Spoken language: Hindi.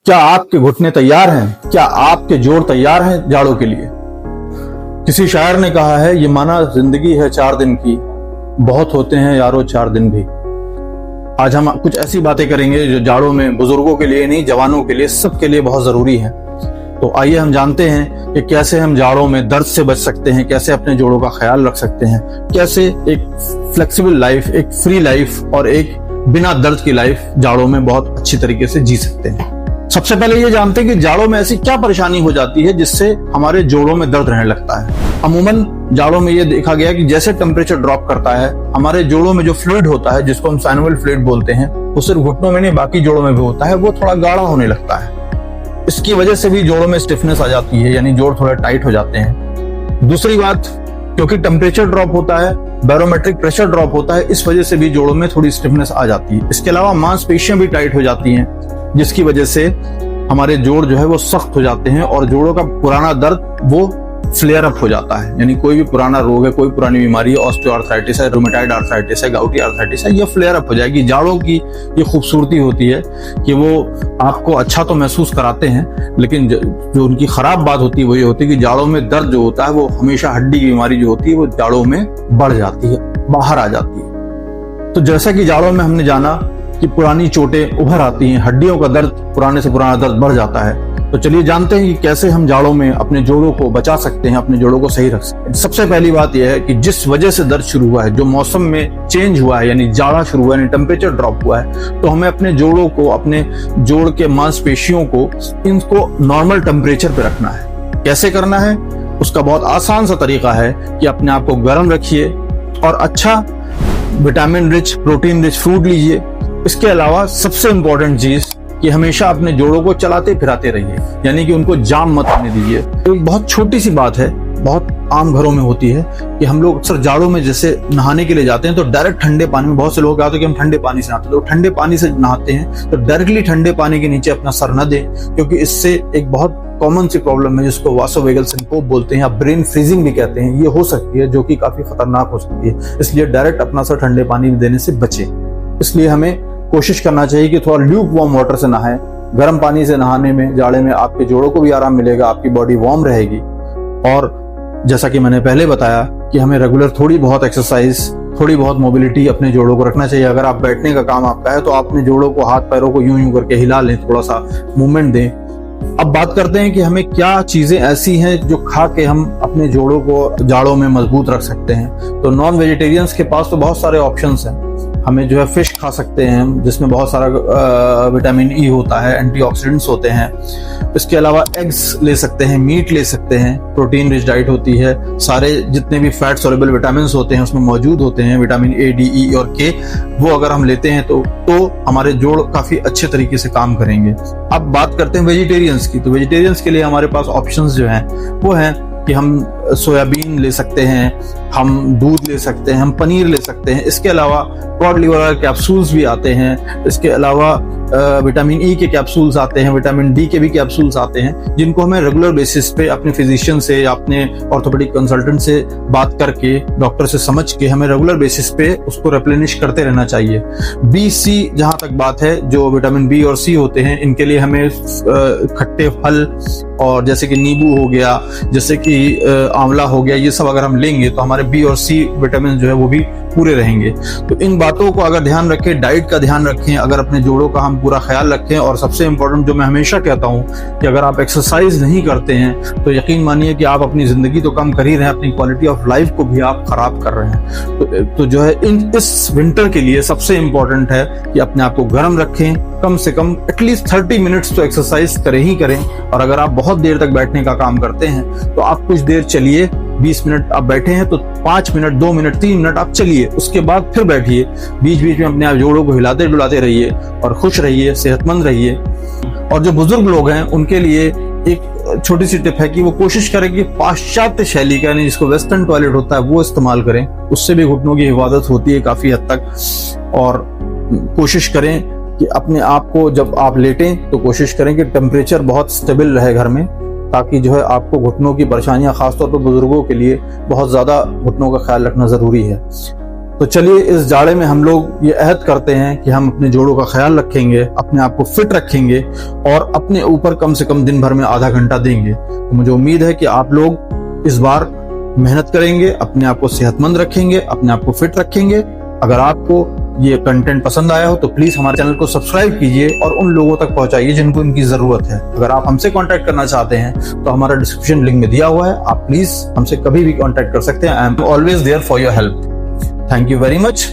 क्या आपके घुटने तैयार हैं? क्या आपके जोड़ तैयार हैं जाड़ों के लिए? किसी शायर ने कहा है, ये माना जिंदगी है 4 दिन की, बहुत होते हैं यारों 4 दिन भी। आज हम कुछ ऐसी बातें करेंगे जो जाड़ों में बुजुर्गों के लिए नहीं, जवानों के लिए, सबके लिए बहुत जरूरी है। तो आइए हम जानते हैं कि कैसे हम जाड़ों में दर्द से बच सकते हैं, कैसे अपने जोड़ों का ख्याल रख सकते हैं, कैसे एक फ्लेक्सिबल लाइफ, एक फ्री लाइफ और एक बिना दर्द की लाइफ जाड़ों में बहुत अच्छी तरीके से जी सकते हैं। सबसे पहले ये जानते हैं कि जाड़ों में ऐसी क्या परेशानी हो जाती है जिससे हमारे जोड़ों में दर्द रहने लगता है। अमूमन जाड़ों में ये देखा गया कि जैसे टेम्परेचर ड्रॉप करता है, हमारे जोड़ों में जो फ्लूइड होता है, जिसको हम साइनोवियल फ्लूइड बोलते हैं, वो सिर्फ घुटनों में नहीं बाकी जोड़ों में भी होता है, वो थोड़ा गाढ़ा होने लगता है। इसकी वजह से भी जोड़ों में स्टिफनेस आ जाती है, यानी जोड़ थोड़ा टाइट हो जाते हैं। दूसरी बात, क्योंकि टेम्परेचर ड्रॉप होता है, बैरोमेट्रिक प्रेशर ड्रॉप होता है, इस वजह से भी जोड़ों में थोड़ी स्टिफनेस आ जाती है। इसके अलावा मांसपेशियां भी टाइट हो जाती हैं, जिसकी वजह से हमारे जोड़ जो है वो सख्त हो जाते हैं और जोड़ों का पुराना दर्द वो फ्लेयर अप हो जाता है। यानी कोई भी पुराना रोग है, कोई पुरानी बीमारी है, ऑस्टियोआर्थराइटिस है, रूमेटॉइड आर्थराइटिस है, गाउटी आर्थराइटिस है, ये फ्लेयर अप हो जाएगी। जाड़ों की ये खूबसूरती होती है कि वो आपको अच्छा तो महसूस कराते हैं, लेकिन जो उनकी खराब बात होती है वो ये होती है कि जाड़ों में दर्द जो होता है वो हमेशा हड्डी की बीमारी जो होती है वो जाड़ों में बढ़ जाती है, बाहर आ जाती है। तो जैसा कि जाड़ों में हमने जाना कि पुरानी चोटें उभर आती हैं, हड्डियों का दर्द, पुराने से पुराना दर्द बढ़ जाता है। तो चलिए जानते हैं कि कैसे हम जाड़ों में अपने जोड़ों को बचा सकते हैं, अपने जोड़ों को सही रख सकते हैं। सबसे पहली बात यह है कि जिस वजह से दर्द शुरू हुआ है, जो मौसम में चेंज हुआ है, यानी जाड़ा शुरू हुआ है, यानी टेम्परेचर ड्रॉप हुआ है, तो हमें अपने जोड़ों को, अपने जोड़ के मांसपेशियों को, इनको नॉर्मल टेम्परेचर पे रखना है। कैसे करना है? उसका बहुत आसान सा तरीका है कि अपने आप को गर्म रखिए और अच्छा vitamin rich, protein rich food लीजिए। इसके अलावा सबसे इंपॉर्टेंट चीज कि हमेशा अपने जोड़ों को चलाते फिराते रहिए, यानी कि उनको जाम मत होने दीजिए। तो एक बहुत छोटी सी बात है, बहुत आम घरों में होती है कि हम लोग अक्सर जाड़ों में जैसे नहाने के लिए जाते हैं तो डायरेक्ट ठंडे पानी में, बहुत से लोग कहते हैं कि हम ठंडे पानी से नहाते हैं, तो ठंडे पानी से नहाते हैं तो डायरेक्टली ठंडे पानी के नीचे अपना सर न दें, क्योंकि इससे एक बहुत कॉमन सी प्रॉब्लम है जिसको वासोवेगल सिंकोप बोलते हैं या ब्रेन फ्रीजिंग भी कहते हैं, ये हो सकती है, जो कि काफी खतरनाक हो सकती है। इसलिए डायरेक्ट अपना सर ठंडे पानी में देने से बचें। इसलिए हमें कोशिश करना चाहिए कि थोड़ा ल्यूक वार्म वाटर से नहाएं। गर्म पानी से नहाने में जाड़े में आपके जोड़ों को भी आराम मिलेगा, आपकी बॉडी वार्म रहेगी। और जैसा कि मैंने पहले बताया कि हमें रेगुलर थोड़ी बहुत एक्सरसाइज, थोड़ी बहुत मोबिलिटी अपने जोड़ों को रखना चाहिए। अगर आप बैठने का काम आपका है तो आप अपने जोड़ों को, हाथ पैरों को यूं यूं करके हिला लें, थोड़ा सा मूवमेंट दें। अब बात करते हैं कि हमें क्या चीजें ऐसी हैं जो खा के हम अपने जोड़ों को जाड़ों में मजबूत रख सकते हैं। तो नॉन वेजिटेरियंस के पास तो बहुत सारे ऑप्शंस हैं। हमें जो है फिश खा सकते हैं हम, जिसमें बहुत सारा विटामिन ई होता है, एंटीऑक्सीडेंट्स होते हैं। इसके अलावा एग्स ले सकते हैं, मीट ले सकते हैं, प्रोटीन रिच डाइट होती है। सारे जितने भी फैट सोल्युबल विटामिन होते हैं उसमें मौजूद होते हैं, विटामिन ए, डी, ई और के। वो अगर हम लेते हैं तो हमारे जोड़ काफी अच्छे तरीके से काम करेंगे। अब बात करते हैं वेजिटेरियंस की। तो वेजिटेरियंस के लिए हमारे पास ऑप्शंस जो हैं वो हैं कि हम सोयाबीन ले सकते हैं, हम दूध ले सकते हैं, हम पनीर ले सकते हैं। इसके अलावा कॉड लिवर कैप्सूल्स भी आते हैं। इसके अलावा विटामिन ई के कैप्सूल्स आते हैं, विटामिन डी के भी कैप्सूल्स आते हैं, जिनको हमें रेगुलर बेसिस पे अपने फिजिशियन से या अपने ऑर्थोपेडिक कंसल्टेंट से बात करके, डॉक्टर से समझ के हमें रेगुलर बेसिस पे उसको रिप्लेनिश करते रहना चाहिए। बी, सी जहां तक बात है, जो विटामिन बी और सी होते हैं, इनके लिए हमें खट्टे फल और जैसे कि नींबू हो गया, जैसे कि आंवला हो गया, ये सब अगर हम लेंगे तो हमारे बी और सी विटामिन जो है वो भी पूरे रहेंगे। तो इन बातों को अगर ध्यान रखें, डाइट का ध्यान रखें, अगर अपने जोड़ों का हम पूरा ख्याल रखें। और सबसे इंपॉर्टेंट जो मैं हमेशा कहता हूं कि अगर आप एक्सरसाइज नहीं करते हैं तो यकीन मानिए कि आप अपनी जिंदगी तो कम कर ही रहे हैं, अपनी क्वालिटी ऑफ लाइफ को भी आप खराब कर रहे हैं। तो जो है इस विंटर के लिए सबसे इंपॉर्टेंट है कि अपने आप को गर्म रखें, कम से कम एटलीस्ट 30 मिनट्स तो एक्सरसाइज करें ही करें। और अगर आप बहुत देर तक बैठने का काम करते हैं तो आप कुछ देर चलिए। 20 मिनट आप बैठे हैं तो 5 मिनट, 2 मिनट, 3 मिनट आप चलिए, उसके बाद फिर बैठिए। बीच बीच में अपने आप जोड़ों को हिलाते डुलाते रहिए और खुश रहिए, सेहतमंद रहिए। और जो बुजुर्ग लोग हैं उनके लिए एक छोटी सी टिप है कि वो कोशिश करें कि पाश्चात्य शैली का, यानी जिसको वेस्टर्न टॉयलेट होता है, वो इस्तेमाल करें। उससे भी घुटनों की हिफाजत होती है काफी हद तक। और कोशिश करें कि अपने आप को जब आप लेटें तो कोशिश करें कि टेम्परेचर बहुत स्टेबल रहे घर में, ताकि जो है आपको घुटनों की परेशानियां, खासतौर पर बुजुर्गों के लिए बहुत ज्यादा घुटनों का ख्याल रखना जरूरी है। तो चलिए इस जाड़े में हम लोग ये अहद करते हैं कि हम अपने जोड़ों का ख्याल रखेंगे, अपने आप को फिट रखेंगे और अपने ऊपर कम से कम दिन भर में आधा घंटा देंगे। तो मुझे उम्मीद है कि आप लोग इस बार मेहनत करेंगे, अपने आप को सेहतमंद रखेंगे, अपने आप को फिट रखेंगे। अगर आपको ये कंटेंट पसंद आया हो तो प्लीज हमारे चैनल को सब्सक्राइब कीजिए और उन लोगों तक पहुंचाइए जिनको इनकी जरूरत है। अगर आप हमसे कांटेक्ट करना चाहते हैं तो हमारा डिस्क्रिप्शन लिंक में दिया हुआ है, आप प्लीज हमसे कभी भी कांटेक्ट कर सकते हैं। I am always there for your help. Thank you very much.